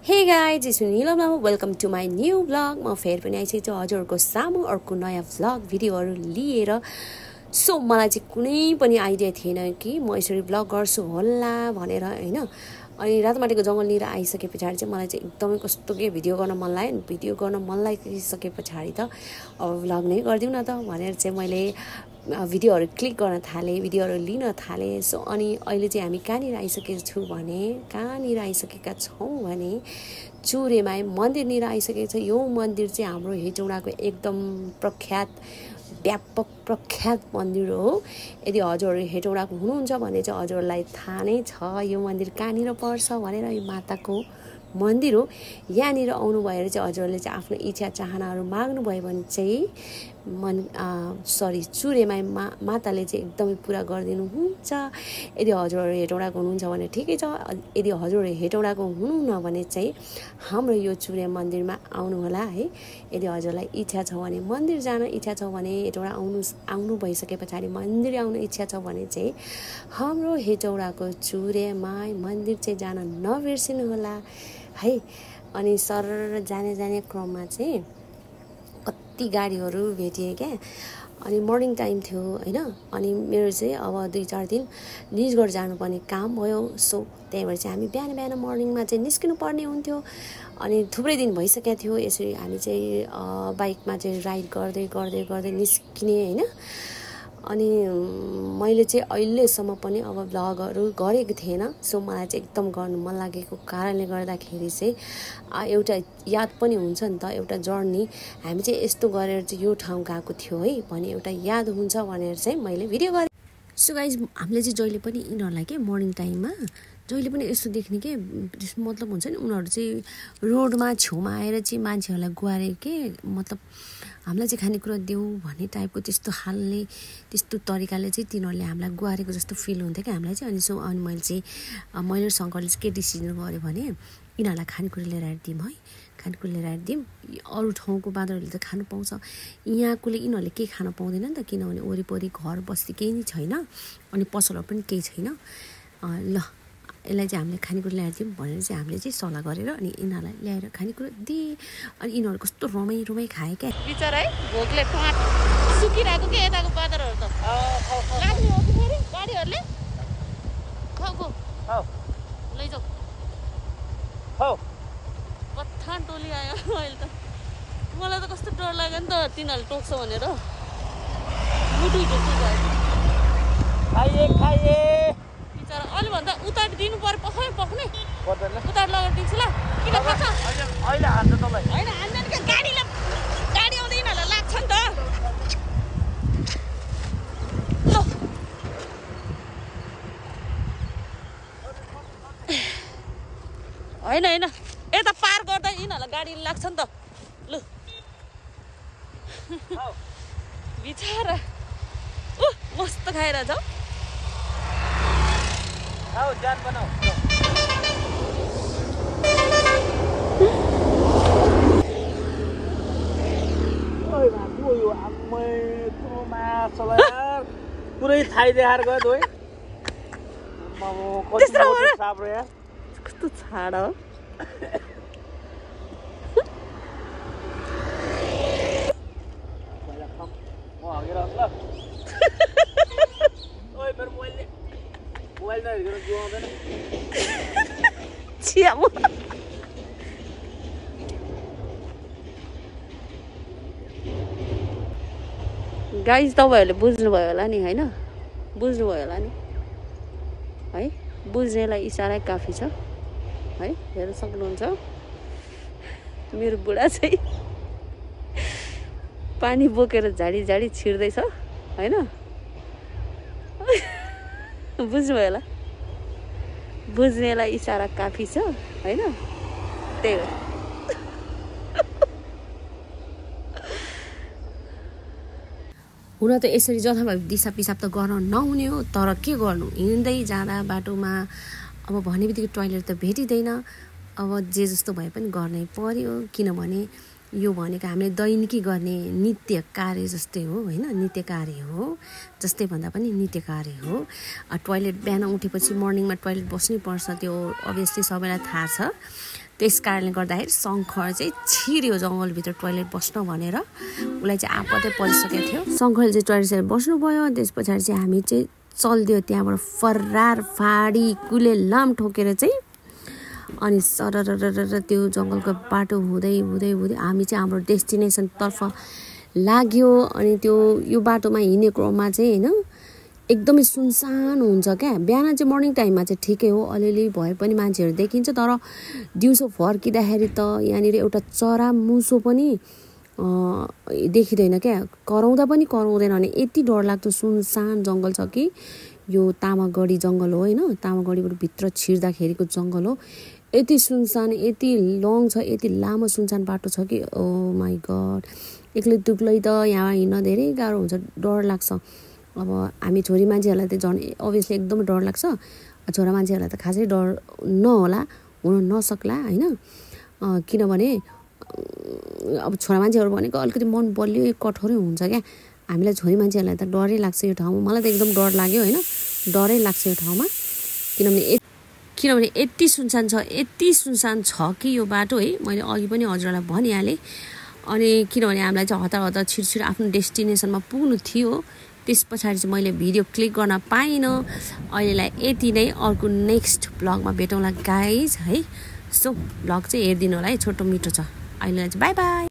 Hey guys, it's Neelam now. Welcome to my new vlog. म फेरि पनि आइसकेको छु हजुरहरुको सामु अर्को नयाँ भ्लग भिडियोहरु लिएर। सो मलाई चाहिँ कुनै पनि आइडिया थिएन कि म यसरी भ्लग गर्छु होला भनेर हैन। अनि रातमाटेको जंगल लिएर आइसके पछाडी चाहिँ मलाई चाहिँ एकदमै कस्तो के भिडियो गर्न मन लाग्यो। भिडियो गर्न मन लागिसके पछाडी त अब भ्लग नै गर्दिउ न त भनेर चाहिँ मैले भिडियोहरु क्लिक गर्न थाले, भिडियोहरु लिन थाले। सो अनि अहिले चाहिँ हामी कहाँनिर आइसकेका छौं भने चुरेमा मन्दिरनिर आइसकेको छ। यो मन्दिर चाहिँ हाम्रो हेटौडाको एकदम व्यापक प्रख्यात मन्दिर हो। यदि हजुरहरु हेटौडाको हुनुहुन्छ भने चाहिँ हजुरलाई थाहा नै छ यो मन्दिर कहाँनिर पर्छ भनेर। यो माताको मन्दिर हो। यहाँनिर आउनु भएर चाहिँ हजुरले चाहिँ आफ्नो इच्छा चाहनाहरु माग्नु भयो भने चाहिँ चुरेमा माताले चाहिँ एकदमै पूरा गरिदिनु हुन्छ। यदि हजुरहरु हेटौडाको हुनुहुन्छ भने ठिकै छ। यदि हजुरहरु हेटौडाको हुनुहुन्न भने चाहिँ हाम्रो यो चुरे मन्दिरमा आउनु होला है। यदि हजुरलाई इच्छा छ भने मन्दिर जान इच्छा छ भने हेटौडा आउनु भइसके पछाडी मन्दिर आउन इच्छा छ भने चाहिँ हाम्रो हेटौडाको चुरेमा मन्दिर चाहिँ जान नबिर्सिनु होला है। अनि सर जाने क्रममा चाहिँ कति गाडीहरु भेटिए क्या। अनि मर्निङ टाइम थियो हैन। अनि मेरो चाहिँ अब 2-4 दिन निजगढ जानुपर्ने काम भयो। सो त्यही भएर चाहिँ हामी बिहान मर्निङमा चाहिँ निस्किनु पर्ने हुन्थ्यो। अनि थुप्रै दिन भइसकेको थियो यसरी हामी चाहिँ बाइकमा चाहिँ राइड गर्दै निस्किने हैन। अनि मैले चाहिँ अहिलेसम्म पनि अब भ्लगहरु गरेको थिएन। सो मलाई चाहिँ एकदम गर्न मन लागेको कारणले गर्दाखेरि चाहिँ एउटा याद पनि हुन्छ नि त। एउटा जर्नी हामी चाहिँ यस्तो गरेर चाहिँ यो ठाउँ गएको थियो है भने एउटा याद हुन्छ भनेर चाहिँ मैले भिडियो गरे। सो गाइस हामीले चाहिँ जहिले पनि यिनीहरुलाई के मर्निङ टाइममा जहिले पनि यस्तो देख्ने के मतलब हुन्छ नि उनीहरु चाहिँ रोडमा छेउमा आएर चाहिँ मान्छेहरुलाई गुहारे के मतलब हामीलाई चाहिँ खानेकुरा देऊ भन्ने टाइपको त्यस्तो हालले त्यस्तो तरिकाले चाहिँ तिनीहरुले हामीलाई गुहारेको जस्तो फिल हुन्थ्यो के हामीलाई चाहिँ। अनि सो अनि मैले शंकरले चाहिँ के डिसिजन गर्यो भने यिनीहरुलाई खानेकुरा लिएर आएर दिम है। खानेकुरा लिएर आएर दिम। अरु ठाउँको बाँदरहरुले त खान पाउँछ, यहाँकोले यिनीहरुले के खान पाउँदैन नि त किनभने वरिपरि घर बस्ती केही नै छैन अनि पसलहरु पनि केही छैन। ल यसलाई चाहिँ हामीले खानेकुरा ल्याएर दिउँ भनेर चाहिँ हामीले चाहिँ सल्लाह गरेर अनि यिनीहरुलाई ल्याएर खानेकुरा दिए। अनि यिनीहरु कस्तो रमाइ खाए क्या बिचारा है। भोकले फाट सुकिरहेको के यताको बादरहरु त लाग्ने हो कि फेरि गाडीहरुले खाउको लैजाऊ कथान टोली आयो अहिले त। मलाई त कस्तो डर लाग्यो नि त तिनीहरुले टोक्छ भनेर मुटु ढुक्छ खाइए बिचारा। अलि भन्दा उतार दिनु पर्यो पक्ने उतार लगेर दिन्छु ल। किन खान्छ अहिले हान्छ तपाईँ हैन हान्दैन के गाडी आउँदै यिनीहरुलाई लाग्छ नि त। ल हैन यता पार गर्दा यिनीहरुलाई गाडी लाग्छ नि त। लु बिचारा मस्त खाइरहेछ हौ जान बनाऊ। ओइ भाकु यो आम्मै तोमा सलार पुरै थाइ देखाएर गयो है। मामो कस्तो साब्रो यार कस्तो छाड हो। म हगेर ल ओइ मेरो मोबाइल नहेरेर जुवाउँदैन छिया म गाइस तपाईहरुले बुझ्नुभयो होला नि हैन। बुझ्नुभयो होला नि है। बुझ्नेलाई इशारा काफी छ है। हेर्न सक्नुहुन्छ मेरो बुढा चाहिँ पानी बोकेर झाडी छिर्दैछ हैन। बुझ्नुभयो होला। बुझ्नेलाई इशारा काफी छ हैन। त्यही हो। हुन त यसरी जथाभावी दिशा पिसाब त गर्न नहुने हो। तर के गर्नु हिँड्दै जाँदा बाटोमा अब भन्ने बित्तिकै टोयलेट त भेटिँदैन। अब जे जस्तो भए पनि गर्नै पर्यो किनभने यो भनेको हामीले दैनिकी गर्ने नित्य कार्य जस्तै हो हैन। नित्य कार्य हो जस्तै भन्दा पनि नित्य कार्य हो। टोयलेट बिहान उठेपछि मर्निङमा टोयलेट बस्नै पर्छ त्यो अभियसली सबैलाई थाहा छ। त्यस कारणले गर्दाखेरि शङ्कर चाहिँ छिर्यो जङ्गलभित्र टोयलेट बस्न भनेर उसलाई चाहिँ आपतै परिसकेको थियो शङ्करले चाहिँ टोयलेट बस्नुभयो त्यस पछाडि चाहिँ हामी चाहिँ चल्दियो त्यहाँबाट फर्रार फाडी कुले लाम ठोकेर चाहिँ अनि सरर त्यो जङ्गलको बाटो हुँदै हुँदै हुँदै हामी चाहिँ हाम्रो डेस्टिनेसनतर्फ लाग्यो अनि त्यो यो बाटोमा हिँड्ने क्रममा चाहिँ होइन एकदमै सुनसान हुन्छ क्या बिहान चाहिँ मर्निङ टाइममा चाहिँ ठिकै हो अलिअलि भए पनि मान्छेहरू देखिन्छ तर दिउँसो फर्किँदाखेरि त यहाँनिर एउटा चरा मुसो पनि देखिँदैन क्या कराउँदा पनि कराउँदैन भने यति डरलाग्दो सुनसान जङ्गल छ कि यो तामागढी जङ्गल हो होइन तामागढीबाट भित्र छिर्दाखेरिको जङ्गल हो यति सुनसान यति लङ छ यति लामो सुनसान बाटो छ कि ओ माई गड एक्लै दुक्लै त यहाँ हिँड्न धेरै गाह्रो हुन्छ डर लाग्छ अब हामी छोरी मान्छेहरूलाई त झन् अभियसली एकदम डर लाग्छ छोरा मान्छेहरूलाई त खासै डर नहोला हुन नसक्ला होइन किनभने अब छोरा मान्छेहरू भनेको अलिकति मन बलियो कठोरै हुन्छ क्या हामीलाई छोरी मान्छेहरूलाई त डरै लाग्छ यो ठाउँमा मलाई त एकदम डर लाग्यो होइन डरै लाग्छ यो ठाउँमा किनभने यति सुनसान छ कि यो बाटो है मैले अघि पनि हजुरलाई भनिहालेँ अनि किनभने हामीलाई चाहिँ हतार छिरछिर आफ्नो डेस्टिनेसनमा पुग्नु थियो त्यस पछाडि चाहिँ मैले भिडियो क्लिक गर्न पाइनँ अहिलेलाई यति नै अर्को नेक्स्ट ब्लगमा भेटौँला गाइज है सो ब्लग चाहिँ हेरिदिनु होला है छोटो मिठो छ अहिलेलाई चाहिँ बाई बाई